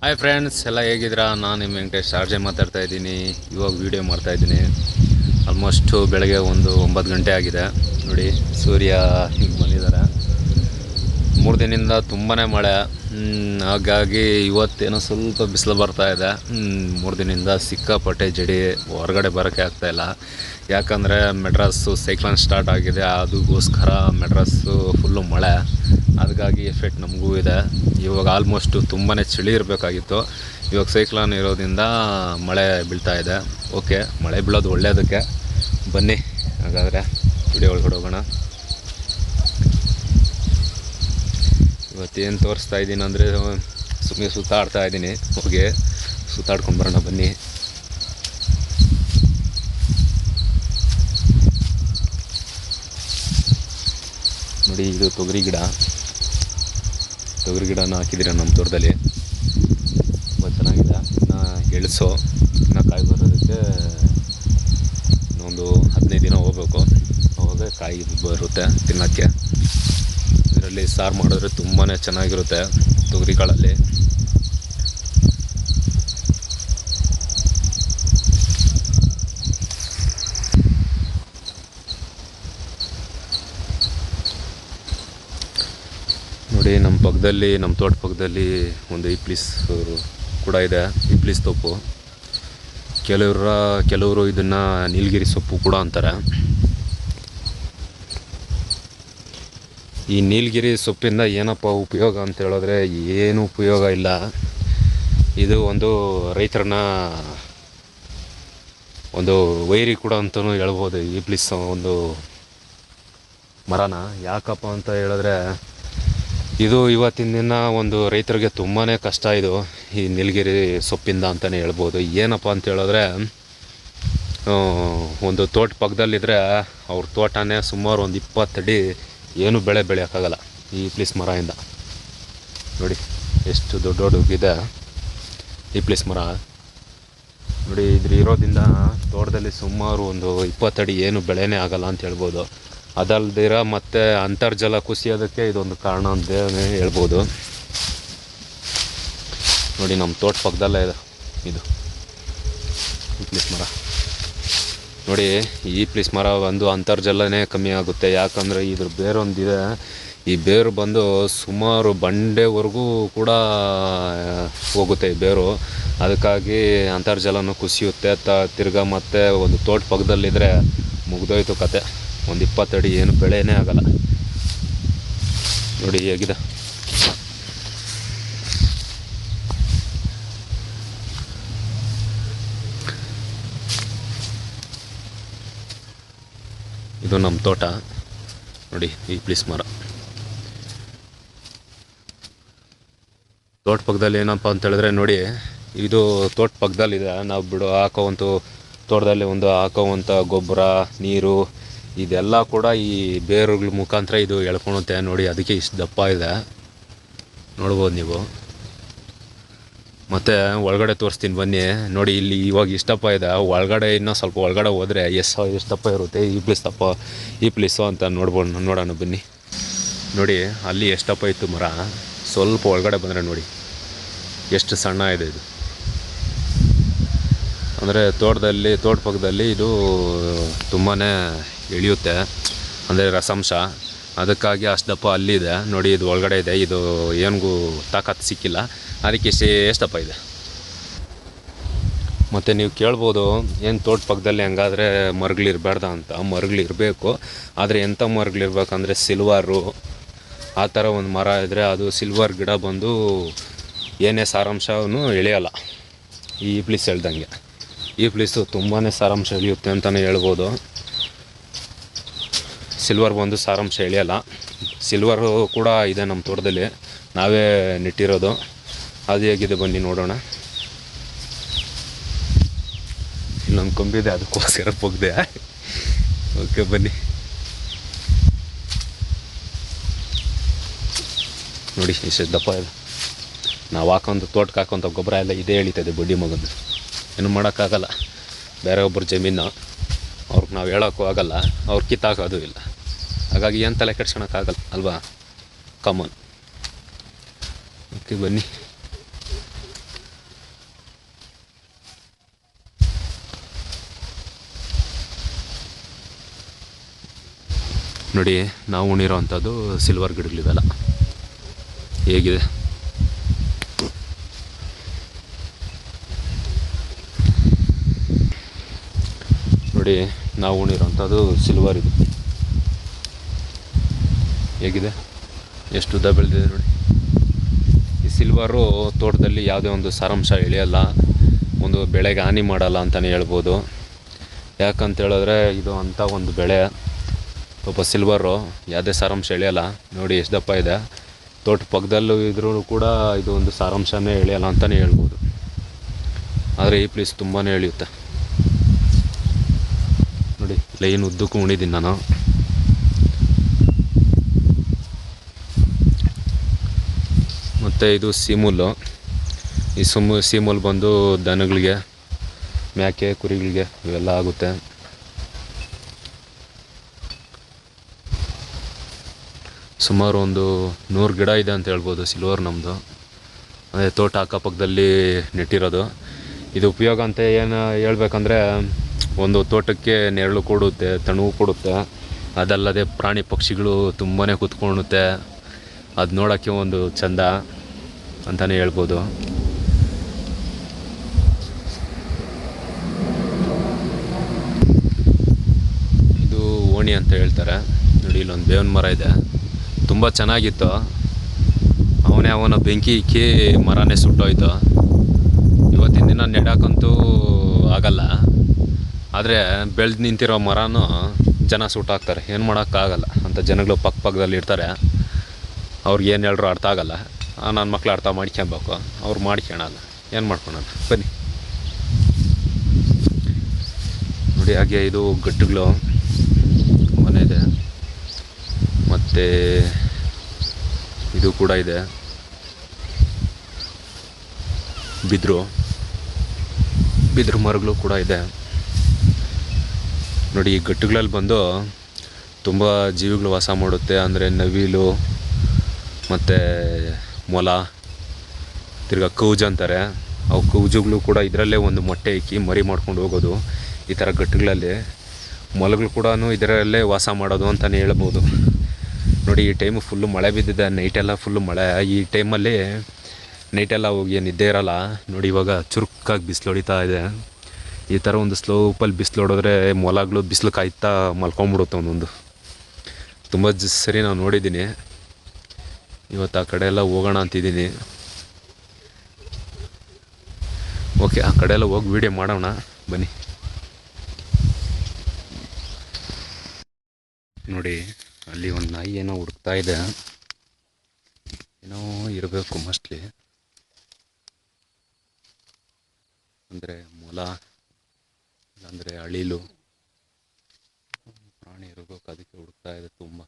Hi friends, ಎಲ್ಲ ಹೇಗಿದ್ದೀರಾ? ನಾನು ನಿಮ್ಮ ವೆಂಕಟೇಶ್ ಆರ್ಜೆ ಮಾತಾಡ್ತಾ ಇದ್ದೀನಿ. ಇವಾಗ ವೀಡಿಯೋ ಮಾಡ್ತಾಯಿದ್ದೀನಿ. ಆಲ್ಮೋಸ್ಟು ಬೆಳಗ್ಗೆ ಒಂದು 9 ಗಂಟೆ ಆಗಿದೆ. ನೋಡಿ, ಸೂರ್ಯ ಹಿಂಗೆ ಬಂದಿದ್ದಾರೆ. 3 ದಿನದಿಂದ ತುಂಬಾ ಮಳೆ. ಹಾಗಾಗಿ ಇವತ್ತೇನೋ ಸ್ವಲ್ಪ ಬಿಸಿಲು ಬರ್ತಾಯಿದೆ. 3 ದಿನದಿಂದ ಸಿಕ್ಕಾಪಟ್ಟೆ ಜಡಿ, ಹೊರಗಡೆ ಬರೋಕ್ಕೆ ಆಗ್ತಾಯಿಲ್ಲ. ಯಾಕಂದರೆ ಮೆಡ್ರಾಸು ಸೈಕ್ಲೋನ್ ಸ್ಟಾರ್ಟ್ ಆಗಿದೆ. ಅದಕ್ಕೋಸ್ಕರ ಮೆಡ್ರಾಸು ಫುಲ್ಲು ಮಳೆ. ಅದಕ್ಕಾಗಿ ಎಫೆಕ್ಟ್ ನಮಗೂ ಇದೆ. ಇವಾಗ ಆಲ್ಮೋಸ್ಟು ತುಂಬಾ ಚಳಿ ಇರಬೇಕಾಗಿತ್ತು. ಇವಾಗ ಸೈಕ್ಲಾನ್ ಇರೋದ್ರಿಂದ ಮಳೆ ಬೀಳ್ತಾ ಇದೆ. ಓಕೆ, ಮಳೆ ಬೀಳೋದು ಒಳ್ಳೆಯದಕ್ಕೆ. ಬನ್ನಿ ಹಾಗಾದರೆ ವಿಡಿಯೋ ಒಳಗಡೆ ಹೋಗೋಣ. ಇವತ್ತೇನು ತೋರಿಸ್ತಾ ಇದ್ದೀನಿ ಅಂದರೆ, ಸುಮ್ಮನೆ ಸುತ್ತಾಡ್ತಾ ಇದ್ದೀನಿ. ಹೋಗಿ ಸುತ್ತಾಡ್ಕೊಂಡು ಬರೋಣ ಬನ್ನಿ. ನೋಡಿ, ಇದು ತೊಗರಿ ಗಿಡನ ಹಾಕಿದ್ದೀರ ನಮ್ಮ ತೋಟದಲ್ಲಿ. ತುಂಬ ಚೆನ್ನಾಗಿದೆ. ಇನ್ನು ಗೆಣಸು ಇನ್ನು ಕಾಯಿ ಬರೋದಕ್ಕೆ ಇನ್ನೊಂದು 15 ದಿನ ಹೋಗಬೇಕು. ಅವಾಗ ಕಾಯಿ ಬರುತ್ತೆ ತಿನ್ನೋಕ್ಕೆ. ಇದರಲ್ಲಿ ಸಾರು ಮಾಡಿದ್ರೆ ತುಂಬಾ ಚೆನ್ನಾಗಿರುತ್ತೆ ತೊಗರಿ ಕಾಳಲ್ಲಿ. ನೋಡಿ, ನಮ್ಮ ತೋಟ ಪಕ್ಕದಲ್ಲಿ ಒಂದು ಇಪ್ಲಿಸ್ ಕೂಡ ಇದೆ. ಇಪ್ಲಿಸ್ ಸೊಪ್ಪು, ಕೆಲವರು ಇದನ್ನು ನೀಲಗಿರಿ ಸೊಪ್ಪು ಕೂಡ ಅಂತಾರೆ. ಈ ನೀಲಗಿರಿ ಸೊಪ್ಪಿಂದ ಏನಪ್ಪ ಉಪಯೋಗ ಅಂತ ಹೇಳಿದ್ರೆ, ಏನು ಉಪಯೋಗ ಇಲ್ಲ. ಇದು ಒಂದು ರೈತರನ್ನ ಒಂದು ವೈರಿ ಕೂಡ ಅಂತಲೂ ಹೇಳ್ಬೋದು. ಇಪ್ಲಿಸ್ ಒಂದು ಮರನ ಯಾಕಪ್ಪ ಅಂತ ಹೇಳಿದ್ರೆ, ಇದು ಇವತ್ತಿನ ದಿನ ಒಂದು ರೈತರಿಗೆ ತುಂಬಾ ಕಷ್ಟ. ಇದು ಈ ನೀಲಗಿರಿ ಸೊಪ್ಪಿಂದ ಅಂತಲೇ ಹೇಳ್ಬೋದು. ಏನಪ್ಪ ಅಂತ ಹೇಳಿದ್ರೆ, ಒಂದು ತೋಟ ಪಕ್ಕದಲ್ಲಿದ್ದರೆ ಅವ್ರ ತೋಟನೇ ಸುಮಾರು ಒಂದು 20 ಅಡಿ ಏನು ಬೆಳೆ ಬೆಳೆಯೋಕ್ಕಾಗಲ್ಲ ಈ ಇಪ್ಲಿಸ್ ಮರದಿಂದ. ನೋಡಿ ಎಷ್ಟು ದೊಡ್ಡಗಿದೆ ಇಪ್ಲಿಸ್ ಮರ. ನೋಡಿ, ಇರೋದ್ರಿಂದ ತೋಟದಲ್ಲಿ ಸುಮಾರು ಒಂದು 20 ಅಡಿ ಏನು ಬೆಳೆನೇ ಆಗಲ್ಲ ಅಂತ ಹೇಳ್ಬೋದು. ಅದಲ್ದಿರ ಮತ್ತು ಅಂತರ್ಜಲ ಕುಸಿಯೋದಕ್ಕೆ ಇದೊಂದು ಕಾರಣ ಅಂತಲೇ ಹೇಳ್ಬೋದು. ನೋಡಿ, ನಮ್ಮ ತೋಟ ಪಕ್ಕದಲ್ಲೇ ಇದೆ ಇದು ಇಪ್ಲಿಸ್ ಮರ. ನೋಡಿ, ಈ ಇಪ್ಲಿಸ್ ಮರ ಒಂದು ಅಂತರ್ಜಲನೇ ಕಮ್ಮಿ ಆಗುತ್ತೆ. ಯಾಕಂದರೆ ಇದ್ರ ಬೇರೊಂದಿದೆ. ಈ ಬೇರು ಬಂದು ಸುಮಾರು ಬಂಡೆವರೆಗೂ ಕೂಡ ಹೋಗುತ್ತೆ ಈ ಬೇರು. ಅದಕ್ಕಾಗಿ ಅಂತರ್ಜಲನೂ ಕುಸಿಯುತ್ತೆ. ತಿರ್ಗಾ ಮತ್ತು ಒಂದು ತೋಟ ಪಕ್ಕದಲ್ಲಿದ್ದರೆ ಮುಗ್ದೋಯ್ತು ಕತೆ. ಒಂದು 20 ಅಡಿ ಏನು ಬೆಳೆನೇ ಆಗಲ್ಲ. ನೋಡಿ ಹೇಗಿದೆ. ಇದು ನಮ್ಮ ತೋಟ. ನೋಡಿ, ಈ ಇಪ್ಲಿಸ್ ಮರ ತೋಟ ಪಕ್ಕದಲ್ಲಿ ಏನಪ್ಪ ಅಂತ ಹೇಳಿದ್ರೆ, ನೋಡಿ ಇದು ತೋಟ ಪಕ್ಕದಲ್ಲಿದೆ. ನಾವು ತೋಟದಲ್ಲಿ ಹಾಕೋವಂಥ ಗೊಬ್ಬರ, ನೀರು ಇದೆಲ್ಲ ಕೂಡ ಈ ಬೇರುಗಳ ಮುಖಾಂತರ ಇದು ಎಳ್ಕೊಳುತ್ತೆ. ನೋಡಿ, ಅದಕ್ಕೆ ಇಷ್ಟು ದಪ್ಪ ಇದೆ, ನೋಡ್ಬೋದು ನೀವು. ಮತ್ತು ಒಳಗಡೆ ತೋರಿಸ್ತೀನಿ ಬನ್ನಿ. ನೋಡಿ, ಇಲ್ಲಿ ಇವಾಗ ಇಷ್ಟಪ್ಪ ಇದೆ. ಒಳಗಡೆ ಇನ್ನೂ ಸ್ವಲ್ಪ ಒಳಗಡೆ ಹೋದರೆ ಎಷ್ಟು ದಪ್ಪ ಇರುತ್ತೆ ಇಪ್ಲಿಸ್ಸು ಅಂತ ನೋಡೋಣ ಬನ್ನಿ. ನೋಡಿ, ಅಲ್ಲಿ ಎಷ್ಟಪ್ಪ ಇತ್ತು ಮರ. ಸ್ವಲ್ಪ ಒಳಗಡೆ ಬಂದರೆ ನೋಡಿ ಎಷ್ಟು ಸಣ್ಣ ಇದೆ ಇದು. ಅಂದರೆ ತೋಟ ಪಕ್ಕದಲ್ಲಿ ಇದು ತುಂಬಾ ಇಳಿಯುತ್ತೆ, ಅಂದರೆ ರಸಾಂಶ. ಅದಕ್ಕಾಗಿ ಅಷ್ಟು ದಪ್ಪ ಅಲ್ಲಿದೆ. ನೋಡಿ, ಇದು ಒಳಗಡೆ ಇದೆ. ಇದು ಏನಿಗೂ ತಾಕತ್ತು ಸಿಕ್ಕಿಲ್ಲ, ಅದಕ್ಕೆ ಎಷ್ಟಪ್ಪ ಇದೆ. ಮತ್ತು ನೀವು ಕೇಳ್ಬೋದು, ಏನು ತೋಟ ಪಕ್ಕದಲ್ಲಿ ಹಂಗಾದರೆ ಮರಗಳಿರಬಾರ್ದ ಅಂತ. ಮರಗಳಿರಬೇಕು, ಆದರೆ ಎಂಥ ಮರಗಳಿರ್ಬೇಕಂದ್ರೆ ಸಿಲ್ವರು ಆ ಥರ ಒಂದು ಮರ ಇದ್ದರೆ ಅದು ಸಿಲ್ವರ್ ಗಿಡ ಬಂದು ಏನೇ ಸಾರಾಂಶವನ್ನು ಎಳೆಯಲ್ಲ. ಈ ಇಪ್ಲಿಸ್ ಹೇಳ್ದಂಗೆ ಇಪ್ಲಿಸ್ಸು ತುಂಬಾ ಸಾರಾಂಶ ಎಳೆಯುತ್ತೆ ಅಂತಲೇ ಹೇಳ್ಬೋದು. ಸಿಲ್ವರ್ ಬಂದು ಸಾರಾಂಶ ಎಳೆಯಲ್ಲ. ಸಿಲ್ವರು ಕೂಡ ಇದೆ ನಮ್ಮ ತೋಟದಲ್ಲಿ, ನಾವೇ ನೆಟ್ಟಿರೋದು. ಅದು ಹೇಗಿದೆ ಬನ್ನಿ ನೋಡೋಣ. ಇಲ್ಲೊಂದು ಕೊಂಬಿದೆ, ಅದಕ್ಕೋಸ್ಕರ ಹೋಗಿದೆ. ಓಕೆ ಬನ್ನಿ. ನೋಡಿ, ಇಷ್ಟು ದಪ್ಪ ಇದೆ. ನಾವು ತೋಟಕ್ಕೆ ಹಾಕೋಂಥ ಗೊಬ್ಬರ ಎಲ್ಲ ಇದೇ ಎಳಿತದೆ ಬಡ್ಡಿ ಮಗಂದು. ಏನು ಮಾಡೋಕ್ಕಾಗಲ್ಲ. ಬೇರೆ ಒಬ್ಬರು ಜಮೀನು, ಅವ್ರಿಗೆ ನಾವು ಹೇಳೋಕ್ಕೂ ಆಗಲ್ಲ, ಅವ್ರು ಕಿತ್ತಾಕೋದು ಇಲ್ಲ. ಹಾಗಾಗಿ ಏನು ತಲೆ ಕೆಡ್ಸ್ಕೊಳಕ್ಕಾಗಲ್ಲ ಅಲ್ವಾ. ಕಾಮನ್. ಓಕೆ ಬನ್ನಿ. ನೋಡಿ ನಾವು ಉಣಿರೋ ಅಂಥದ್ದು ಸಿಲ್ವರ್ ಗಿಡಗಳಿವೆಲ್ಲ ಹೇಗಿದೆ. ನೋಡಿ ನಾವು ಉಣಿರೋಂಥದ್ದು ಸಿಲ್ವರ್ ಇದು ಹೇಗಿದೆ, ಎಷ್ಟು ಉದ್ದ ಬೆಳೆದಿದೆ ನೋಡಿ. ಈ ಸಿಲ್ವರು ತೋಟದಲ್ಲಿ ಯಾವುದೇ ಒಂದು ಸಾರಾಂಶ ಇಳಿಯಲ್ಲ, ಒಂದು ಬೆಳೆಗೆ ಹಾನಿ ಮಾಡಲ್ಲ ಅಂತಲೇ ಹೇಳ್ಬೋದು. ಯಾಕಂತ ಹೇಳಿದ್ರೆ ಇದು ಅಂಥ ಒಂದು ಬೆಳೆ, ಪಾಪ ಸಿಲ್ವರು ಯಾವುದೇ ಸಾರಾಂಶ ಇಳಿಯಲ್ಲ. ನೋಡಿ ಎಷ್ಟು ದಪ್ಪ ಇದೆ, ತೋಟ ಪಕ್ಕದಲ್ಲೂ ಇದ್ರೂ ಕೂಡ ಇದು ಒಂದು ಸಾರಾಂಶನೇ ಇಳಿಯಲ್ಲ ಅಂತಲೇ ಹೇಳ್ಬೋದು. ಆದರೆ ಈ ಪ್ಲೇಸ್ ತುಂಬಾ ಇಳಿಯುತ್ತೆ ನೋಡಿ. ಲೈನ್ ಉದ್ದಕ್ಕೂ ಉಣಿದ್ದೀನಿ ನಾನು. ಮತ್ತು ಇದು ಸೀಮುಲ್ಲು. ಈ ಸೀಮುಲ್ ಬಂದು ದನಗಳಿಗೆ, ಮೇಕೆ ಕುರಿಗಳಿಗೆ ಇವೆಲ್ಲ ಆಗುತ್ತೆ. ಸುಮಾರು ಒಂದು 100 ಗಿಡ ಇದೆ ಅಂತ ಹೇಳ್ಬೋದು ಸಿಲ್ವರ್ ನಮ್ಮದು. ಅದೇ ತೋಟ ಅಕ್ಕಪಕ್ಕದಲ್ಲಿ ನೆಟ್ಟಿರೋದು. ಇದು ಉಪಯೋಗ ಅಂತ ಏನು ಹೇಳ್ಬೇಕಂದ್ರೆ, ಒಂದು ತೋಟಕ್ಕೆ ನೆರಳು ಕೊಡುತ್ತೆ, ತಣುವು ಕೊಡುತ್ತೆ. ಅದಲ್ಲದೆ ಪ್ರಾಣಿ ಪಕ್ಷಿಗಳು ತುಂಬಾ ಕೂತ್ಕೊಳ್ಳುತ್ತೆ, ಅದು ನೋಡೋಕ್ಕೆ ಒಂದು ಚೆಂದ ಅಂತಲೇ ಹೇಳ್ಬೋದು. ಇದು ಓಣಿ ಅಂತ ಹೇಳ್ತಾರೆ ನೋಡಿ. ಇಲ್ಲೊಂದು ಬೇವಿನ ಮರ ಇದೆ, ತುಂಬ ಚೆನ್ನಾಗಿತ್ತು. ಅವನ ಬೆಂಕಿ ಇಕ್ಕಿ ಮರನೇ ಸುಟ್ಟೋಯ್ತು. ಇವತ್ತಿನ ದಿನ ನೆಡಕ್ಕಂತೂ ಆಗಲ್ಲ, ಆದರೆ ಬೆಳೆದು ನಿಂತಿರೋ ಮರನೂ ಜನ ಸುಟ್ಟಾಕ್ತಾರೆ. ಏನು ಮಾಡೋಕ್ಕಾಗಲ್ಲ, ಅಂಥ ಜನಗಳು ಪಕ್ಕದಲ್ಲಿ ಇರ್ತಾರೆ. ಅವ್ರಿಗೆ ಏನು ಹೇಳ್ರು ಅರ್ಥ ಆಗಲ್ಲ. ನನ್ನ ಮಕ್ಳು ಅರ್ಥ ಮಾಡ್ಕೊಬೇಕು, ಅವ್ರು ಮಾಡ್ಕೊಳಲ್ಲ, ಏನು ಮಾಡ್ಕೊಳಲ್ಲ. ಬನ್ನಿ ನೋಡಿ. ಹಾಗೆ ಇದು ಗಟ್ಟುಗಳು ಮನೆ ಇದೆ, ಮತ್ತು ಇದು ಕೂಡ ಇದೆ ಬಿದಿರು ಮರಗಳು ಕೂಡ ಇದೆ ನೋಡಿ. ಈ ಗಟ್ಟುಗಳಲ್ಲಿ ಬಂದು ತುಂಬ ಜೀವಿಗಳು ವಾಸ ಮಾಡುತ್ತೆ. ಅಂದರೆ ನವಿಲು ಮತ್ತು ಮೊಲ, ತಿರ್ಗಾ ಕೌಜು ಅಂತಾರೆ. ಅವು ಕೌಜುಗಳು ಕೂಡ ಇದರಲ್ಲೇ ಒಂದು ಮೊಟ್ಟೆ ಇಕ್ಕಿ ಮರಿ ಮಾಡ್ಕೊಂಡು ಹೋಗೋದು. ಈ ಥರ ಗಟ್ಟುಗಳಲ್ಲಿ ಮೊಲಗಳು ಕೂಡ ಇದರಲ್ಲೇ ವಾಸ ಮಾಡೋದು ಅಂತಲೇ ಹೇಳ್ಬೋದು ನೋಡಿ. ಈ ಟೈಮು ಫುಲ್ಲು ಮಳೆ ಬಿದ್ದಿದೆ, ನೈಟೆಲ್ಲ ಫುಲ್ಲು ಮಳೆ. ಈ ಟೈಮಲ್ಲಿ ನೈಟೆಲ್ಲ ಹೋಗಿ ನಿದ್ದೆ ಇರೋಲ್ಲ ನೋಡಿ. ಇವಾಗ ಚುರುಕಾಗಿ ಬಿಸಿಲು ಹೊಡಿತಾ ಇದೆ. ಈ ಥರ ಒಂದು ಸ್ಲೋಪಲ್ಲಿ ಬಿಸಿಲು ಹೊಡೆದ್ರೆ ಮೊಲಗಳು ಬಿಸಿಲು ಕಾಯ್ತಾ ಮಲ್ಕೊಂಬಿಡುತ್ತೆ ಒಂದೊಂದು. ತುಂಬ ಸರಿ ನಾನು ನೋಡಿದ್ದೀನಿ. ಇವತ್ತು ಆ ಕಡೆ ಎಲ್ಲ ಹೋಗೋಣ ಅಂತಿದ್ದೀನಿ. ಓಕೆ, ಆ ಕಡೆ ಎಲ್ಲ ಹೋಗಿ ವೀಡಿಯೋ ಮಾಡೋಣ ಬನ್ನಿ ನೋಡಿ. ಅಲ್ಲಿ ಒಂದು ನಾಯಿ ಏನೋ ಹುಡುಕ್ತಾ ಇದೆ, ಏನೋ ಇರಬೇಕು ಮೋಸ್ಟ್ಲಿ. ಅಂದರೆ ಮೊಲ ಇಲ್ಲಾಂದರೆ ಅಳಿಲು ಪ್ರಾಣಿ ಇರಬೇಕು, ಅದಕ್ಕೆ ಹುಡುಕ್ತಾ ಇದೆ ತುಂಬ.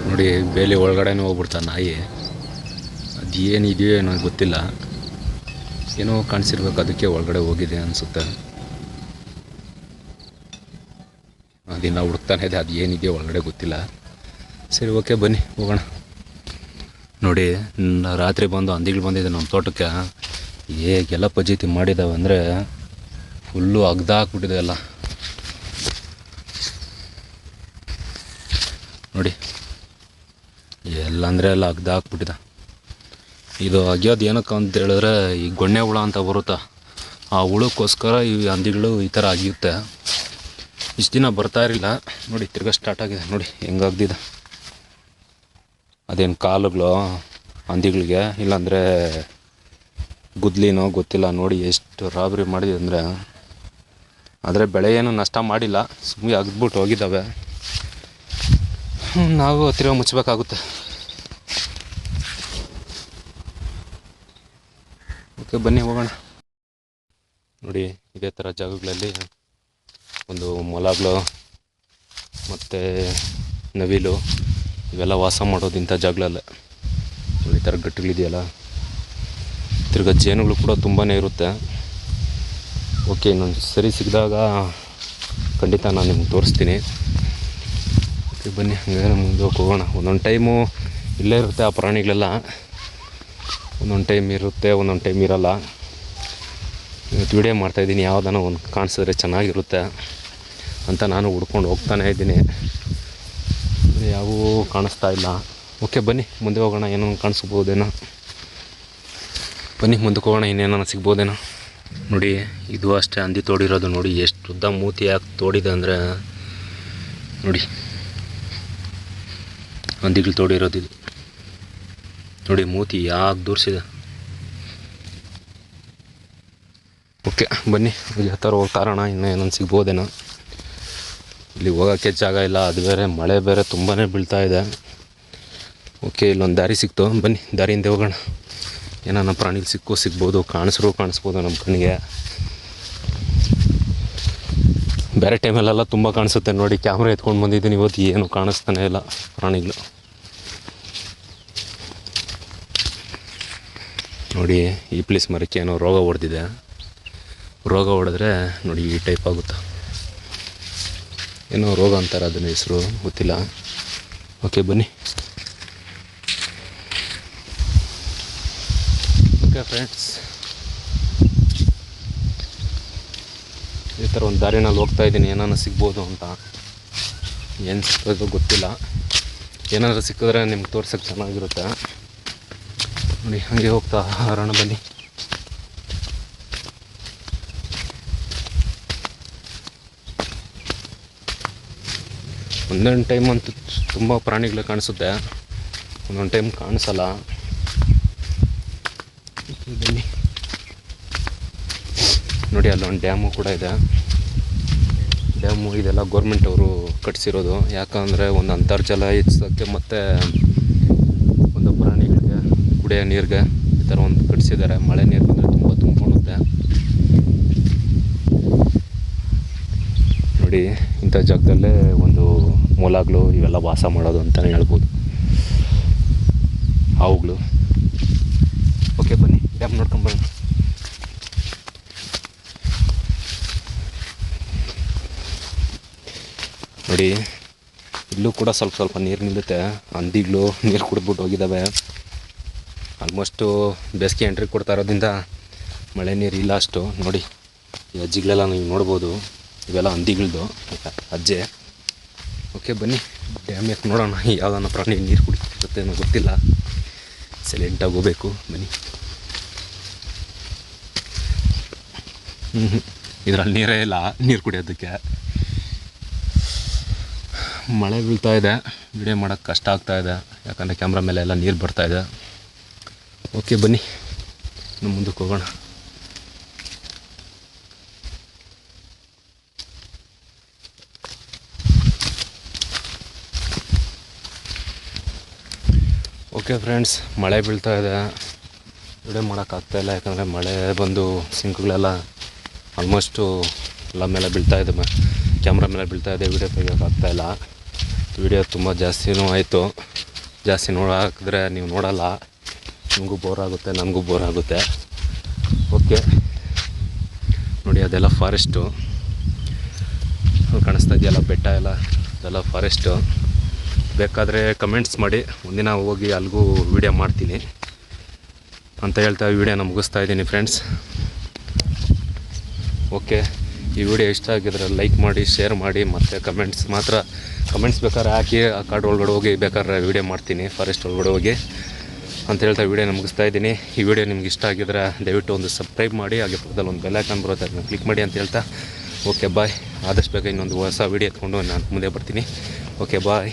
ನೋಡಿ, ಬೇಲಿ ಒಳಗಡೆನೂ ಹೋಗ್ಬಿಡ್ತಾ ನಾಯಿ. ಅದು ಏನಿದೆಯೋ ಏನೋ ಗೊತ್ತಿಲ್ಲ, ಏನೋ ಕಾಣಿಸಿರ್ಬೇಕು, ಅದಕ್ಕೆ ಒಳಗಡೆ ಹೋಗಿದೆ ಅನಿಸುತ್ತೆ. ಅದಿನ್ನ ಹುಡುಕ್ತಾನೆ ಇದೆ, ಅದು ಏನಿದೆಯೋ ಒಳಗಡೆ ಗೊತ್ತಿಲ್ಲ. ಸರಿ, ಓಕೆ ಬನ್ನಿ ಹೋಗೋಣ. ನೋಡಿ, ರಾತ್ರಿ ಬಂದು ಹಂದಿಗಳು ಬಂದಿದೆ ನಮ್ಮ ತೋಟಕ್ಕೆ. ಹೇಗೆಲ್ಲ ಪಜೀತಿ ಮಾಡಿದ್ದಾವೆ ಅಂದರೆ ಫುಲ್ಲು ಅಗ್ದಾಕ್ಬಿಟ್ಟಿದೆ ಎಲ್ಲ ನೋಡಿ. ಎಲ್ಲ ಅಂದರೆ ಎಲ್ಲ ಅಗ್ದಾಕ್ಬಿಟ್ಟಿದೆ. ಇದು ಅಗಿಯೋದು ಏನಕ್ಕೆ ಅಂತ ಹೇಳಿದ್ರೆ, ಈ ಗೊಣ್ಣೆ ಹುಳ ಅಂತ ಬರುತ್ತಾ, ಆ ಹುಳಕ್ಕೋಸ್ಕರ ಈ ಹಂದಿಗಳು ಈ ಥರ ಅಗಿಯುತ್ತೆ. ಇಷ್ಟು ದಿನ ಬರ್ತಾ ಇರಲಿಲ್ಲ ನೋಡಿ, ತಿರ್ಗಾ ಸ್ಟಾರ್ಟ್ ಆಗಿದೆ ನೋಡಿ ಹೆಂಗಾಗ್ದಿದೆ. ಅದೇನು ಕಾಲುಗಳು ಹಂದಿಗಳಿಗೆ, ಇಲ್ಲಾಂದರೆ ಗುದ್ಲಿನೋ ಗೊತ್ತಿಲ್ಲ. ನೋಡಿ ಎಷ್ಟು ರಾಬರಿ ಮಾಡಿದೆ ಅಂದರೆ. ಆದರೆ ಬೆಳೆ ಏನು ನಷ್ಟ ಮಾಡಿಲ್ಲ, ಸುಮ್ಮನೆ ಅಗ್ದ್ಬಿಟ್ಟು ಹೋಗಿದ್ದಾವೆ. ನಾವು ತಿರ್ಗಾ ಮುಚ್ಚಬೇಕಾಗುತ್ತೆ. ಓಕೆ ಬನ್ನಿ ಹೋಗೋಣ. ನೋಡಿ, ಇದೇ ಥರ ಜಾಗಗಳಲ್ಲಿ ಒಂದು ಮೊಲಗಳು ಮತ್ತು ನವಿಲು ಇವೆಲ್ಲ ವಾಸ ಮಾಡೋದು ಇಂಥ ಜಾಗಗಳಲ್ಲೇ. ಈ ಥರ ಗಟ್ಟುಗಳಿದೆಯಲ್ಲ, ತಿರ್ಗಾ ಜೇನುಗಳು ಕೂಡ ತುಂಬಾ ಇರುತ್ತೆ. ಓಕೆ, ಇನ್ನೊಂದು ಸರಿ ಸಿಕ್ಕಿದಾಗ ಖಂಡಿತ ನಾನು ನಿಮ್ಗೆ ತೋರಿಸ್ತೀನಿ. ಓಕೆ ಬನ್ನಿ, ಹಂಗಾದ್ರೆ ಮುಂದೆ ಹೋಗೋಣ. ಒಂದೊಂದು ಟೈಮು ಇಲ್ಲೇ ಇರುತ್ತೆ ಆ ಪ್ರಾಣಿಗಳೆಲ್ಲ. ಒಂದೊಂದು ಟೈಮ್ ಇರುತ್ತೆ, ಒಂದೊಂದು ಟೈಮ್ ಇರಲ್ಲ. ಇವತ್ತು ವೀಡಿಯೋ ಮಾಡ್ತಾಯಿದ್ದೀನಿ, ಯಾವುದನ್ನ ಒಂದು ಕಾಣಿಸಿದ್ರೆ ಚೆನ್ನಾಗಿರುತ್ತೆ ಅಂತ ನಾನು ಹುಡ್ಕೊಂಡು ಹೋಗ್ತಾನೇ ಇದ್ದೀನಿ. ಯಾವುವೂ ಕಾಣಿಸ್ತಾ ಇಲ್ಲ. ಓಕೆ ಬನ್ನಿ ಮುಂದೆ ಹೋಗೋಣ, ಏನೋ ಕಾಣಿಸ್ಬೋದೇನೋ. ಬನ್ನಿ ಮುಂದಕ್ಕೆ ಹೋಗೋಣ, ಇನ್ನೇನೋ ಸಿಗ್ಬೋದೇನೋ. ನೋಡಿ ಇದು ಅಷ್ಟೇ ಹಂದಿ ತೋಡಿರೋದು. ನೋಡಿ ಎಷ್ಟು ಉದ್ದ ಮೂತಿ ಯಾಕೆ ತೋಡಿದೆ ಅಂದರೆ ನೋಡಿ, ಹಂದಿಗಳು ತೋಡಿರೋದು ಇದು. ನೋಡಿ ಮೂತಿ ಯಾಕೆ ದೂರಿಸಿದೆ. ಓಕೆ ಬನ್ನಿ ಆ ಥರ ಹೋಗ್ತಾರೋಣ, ಇನ್ನೂ ಏನೊಂದು ಸಿಗ್ಬೋದೇನೋ. ಇಲ್ಲಿ ಹೋಗೋಕ್ಕೆ ಜಾಗ ಇಲ್ಲ, ಅದು ಬೇರೆ ಮಳೆ ಬೇರೆ ತುಂಬಾ ಬೀಳ್ತಾಯಿದೆ. ಓಕೆ ಇಲ್ಲೊಂದು ದಾರಿ ಸಿಕ್ತು, ಬನ್ನಿ ದಾರಿಯಿಂದ ಹೋಗೋಣ. ಏನೋ ನಮ್ಮ ಪ್ರಾಣಿಗಳು ಸಿಗ್ಬೋದು, ಕಾಣಿಸ್ಬೋದು ನಮ್ಮ ಕಣ್ಣಿಗೆ. ಬೇರೆ ಟೈಮಲ್ಲೆಲ್ಲ ತುಂಬ ಕಾಣಿಸುತ್ತೆ. ನೋಡಿ ಕ್ಯಾಮ್ರಾ ಎತ್ಕೊಂಡು ಬಂದಿದ್ದೀನಿ, ಇವತ್ತು ಏನು ಕಾಣಿಸ್ತಾನೆ ಇಲ್ಲ ಪ್ರಾಣಿಗಳು. ನೋಡಿ ಈ ಪ್ಲೀಸ್ ಮರಕ್ಕೆ ಏನೋ ರೋಗ ಹೊಡೆದಿದೆ. ರೋಗ ಹೊಡೆದ್ರೆ ನೋಡಿ ಈ ಟೈಪ್ ಆಗುತ್ತೆ. ಏನೋ ರೋಗ ಅಂತಾರೆ, ಅದನ್ನ ಹೆಸರು ಗೊತ್ತಿಲ್ಲ. ಓಕೆ ಬನ್ನಿ. ಓಕೆ ಫ್ರೆಂಡ್ಸ್, ಈ ಥರ ಒಂದು ದಾರಿನಲ್ಲಿ ಹೋಗ್ತಾ ಇದ್ದೀನಿ, ಏನಾರು ಸಿಗ್ಬೋದು ಅಂತ. ಏನು ಸಿಕ್ಕೋದು ಗೊತ್ತಿಲ್ಲ. ಏನಾದರೂ ಸಿಕ್ಕಿದ್ರೆ ನಿಮ್ಗೆ ತೋರ್ಸೋಕ್ಕೆ ಚೆನ್ನಾಗಿರುತ್ತೆ. ನೋಡಿ ಹಾಗೆ ಹೋಗ್ತಾ ಹರೋಣ ಬನ್ನಿ. ಒಂದೊಂದು ಟೈಮ್ ಅಂತೂ ತುಂಬ ಪ್ರಾಣಿಗಳು ಕಾಣಿಸುತ್ತೆ, ಒಂದೊಂದು ಟೈಮ್ ಕಾಣಿಸಲ್ಲ. ಬನ್ನಿ ನೋಡಿ ಅಲ್ಲೊಂದು ಡ್ಯಾಮು ಕೂಡ ಇದೆ. ಡ್ಯಾಮು ಇದೆಲ್ಲ ಗೌರ್ಮೆಂಟ್ ಅವರು ಕಟ್ಸಿರೋದು. ಯಾಕಂದರೆ ಒಂದು ಅಂತರ್ಜಲ ಹೆಚ್ಚೋಕ್ಕೆ ಮತ್ತು ಒಂದು ಪ್ರಾಣಿಗಳಿಗೆ ಕುಡಿಯೋ ನೀರಿಗೆ ಈ ಥರ ಒಂದು ಕಟ್ಸಿದ್ದಾರೆ. ಮಳೆ ನೀರು ಬಂದರೆ ತುಂಬ ತುಂಬಿಕೊಳ್ಳುತ್ತೆ. ನೋಡಿ ಇಂಥ ಜಾಗದಲ್ಲೇ ಒಂದು ಮೊಲಗಳು ಇವೆಲ್ಲ ವಾಸ ಮಾಡೋದು ಅಂತಲೇ ಹೇಳ್ಬೋದು, ಹಾವುಗಳು. ಓಕೆ ಬನ್ನಿ ಡ್ಯಾಮ್ ನೋಡ್ಕೊಂಬರೋಣ. ನೋಡಿ ಇಲ್ಲೂ ಕೂಡ ಸ್ವಲ್ಪ ನೀರು ನಿಲ್ಲುತ್ತೆ. ಹಂದಿಗಳು ನೀರು ಕುಡಿದ್ಬಿಟ್ಟು ಹೋಗಿದ್ದಾವೆ. ಆಲ್ಮೋಸ್ಟು ಬೇಸಿಗೆ ಎಂಟ್ರಿ ಕೊಡ್ತಾ ಇರೋದ್ರಿಂದ ಮಳೆ ನೀರು ಇಲ್ಲ ಅಷ್ಟು. ನೋಡಿ ಈ ಅಜ್ಜಿಗಳೆಲ್ಲ ನೀವು ನೋಡ್ಬೋದು, ಇವೆಲ್ಲ ಹಂದಿಗಳದ್ದು ಅಜ್ಜೆ. ಓಕೆ ಬನ್ನಿ ಡ್ಯಾಮ್ ಯಾಕೆ ನೋಡೋಣ, ಯಾವುದನ್ನ ಪ್ರಾಣಿ ನೀರು ಕುಡಿತಿರುತ್ತೆ ಅನ್ನೋ ಗೊತ್ತಿಲ್ಲ. ಸೈಲೆಂಟಾಗಿ ಹೋಗ್ಬೇಕು ಬನ್ನಿ. ಇದರಲ್ಲಿ ನೀರೇ ಇಲ್ಲ ನೀರು ಕುಡಿಯೋದಕ್ಕೆ. ಮಳೆ ಬೀಳ್ತಾ ಇದೆ, ವಿಡಿಯೋ ಮಾಡೋಕ್ಕೆ ಕಷ್ಟ ಆಗ್ತಾಯಿದೆ, ಯಾಕಂದರೆ ಕ್ಯಾಮ್ರಾ ಮೇಲೆ ಎಲ್ಲ ನೀರು ಬರ್ತಾಯಿದೆ. ಓಕೆ ಬನ್ನಿ ನಮ್ಮ ಮುಂದಕ್ಕೆ ಹೋಗೋಣ. ಓಕೆ ಫ್ರೆಂಡ್ಸ್, ಮಳೆ ಬೀಳ್ತಾ ಇದೆ, ವಿಡಿಯೋ ಮಾಡೋಕ್ಕಾಗ್ತಾಯಿಲ್ಲ. ಯಾಕಂದರೆ ಮಳೆ ಬಂದು ಸಿಂಕ್ಗಳೆಲ್ಲ ಆಲ್ಮೋಸ್ಟು ಎಲ್ಲ ಮೇಲೆ ಬೀಳ್ತಾಯಿದೆ, ಕ್ಯಾಮ್ರಾ ಮೇಲೆ ಬೀಳ್ತಾಯಿದೆ. ವಿಡಿಯೋ ತೆಗಿಯೋಕ್ಕಾಗ್ತಾಯಿಲ್ಲ. ವಿಡಿಯೋ ತುಂಬ ಜಾಸ್ತಿನೂ ಆಯಿತು. ಜಾಸ್ತಿ ಹಾಕಿದ್ರೆ ನೀವು ನೋಡೋಲ್ಲ, ನಿಮಗೂ ಬೋರ್ ಆಗುತ್ತೆ, ನನಗೂ ಬೋರ್ ಆಗುತ್ತೆ. ಓಕೆ ನೋಡಿ ಅದೆಲ್ಲ ಫಾರೆಸ್ಟು ಕಾಣಿಸ್ತಾ ಇದೆಯಲ್ಲ, ಬೆಟ್ಟ ಎಲ್ಲ ಅದೆಲ್ಲ ಫಾರೆಸ್ಟು. ಬೇಕಾದರೆ ಕಮೆಂಟ್ಸ್ ಮಾಡಿ, ಒಂದಿನ ಹೋಗಿ ಅಲ್ಲಿಗೂ ವೀಡಿಯೋ ಮಾಡ್ತೀನಿ ಅಂತ ಹೇಳ್ತಾ ವೀಡಿಯೋನ ಮುಗಿಸ್ತಾ ಇದ್ದೀನಿ ಫ್ರೆಂಡ್ಸ್. ಓಕೆ ಈ ವಿಡಿಯೋ ಇಷ್ಟ ಆಗಿದ್ರೆ ಲೈಕ್ ಮಾಡಿ, ಶೇರ್ ಮಾಡಿ, ಮತ್ತು ಕಮೆಂಟ್ಸ್ ಬೇಕಾದ್ರೆ ಹಾಕಿ. ಆ ಕಾಡು ಒಳಗಡೆ ಹೋಗಿ ಬೇಕಾದ್ರೆ ವೀಡಿಯೋ ಮಾಡ್ತೀನಿ, ಫಾರೆಸ್ಟ್ ಒಳಗಡೆ ಹೋಗಿ ಅಂತ ಹೇಳ್ತಾ ವೀಡಿಯೋನ ಮುಗಿಸ್ತಾ ಇದ್ದೀನಿ. ಈ ವಿಡಿಯೋ ನಿಮ್ಗೆ ಇಷ್ಟ ಆಗಿದ್ರೆ ದಯವಿಟ್ಟು ಒಂದು ಸಬ್ಸ್ಕ್ರೈಬ್ ಮಾಡಿ, ಹಾಗೆ ಪಕ್ಕದಲ್ಲಿ ಒಂದು ಬೆಲ್ ಐಕಾನ್ ಬರುತ್ತೆ, ಅದನ್ನ ಕ್ಲಿಕ್ ಮಾಡಿ ಅಂತ ಹೇಳ್ತಾ ಓಕೆ ಬಾಯ್. ಆದಷ್ಟು ಬೇಗ ಇನ್ನೊಂದು ಹೊಸ ವೀಡಿಯೋ ಎತ್ಕೊಂಡು ನಾನು ಮುಂದೆ ಬರ್ತೀನಿ. ಓಕೆ ಬಾಯ್.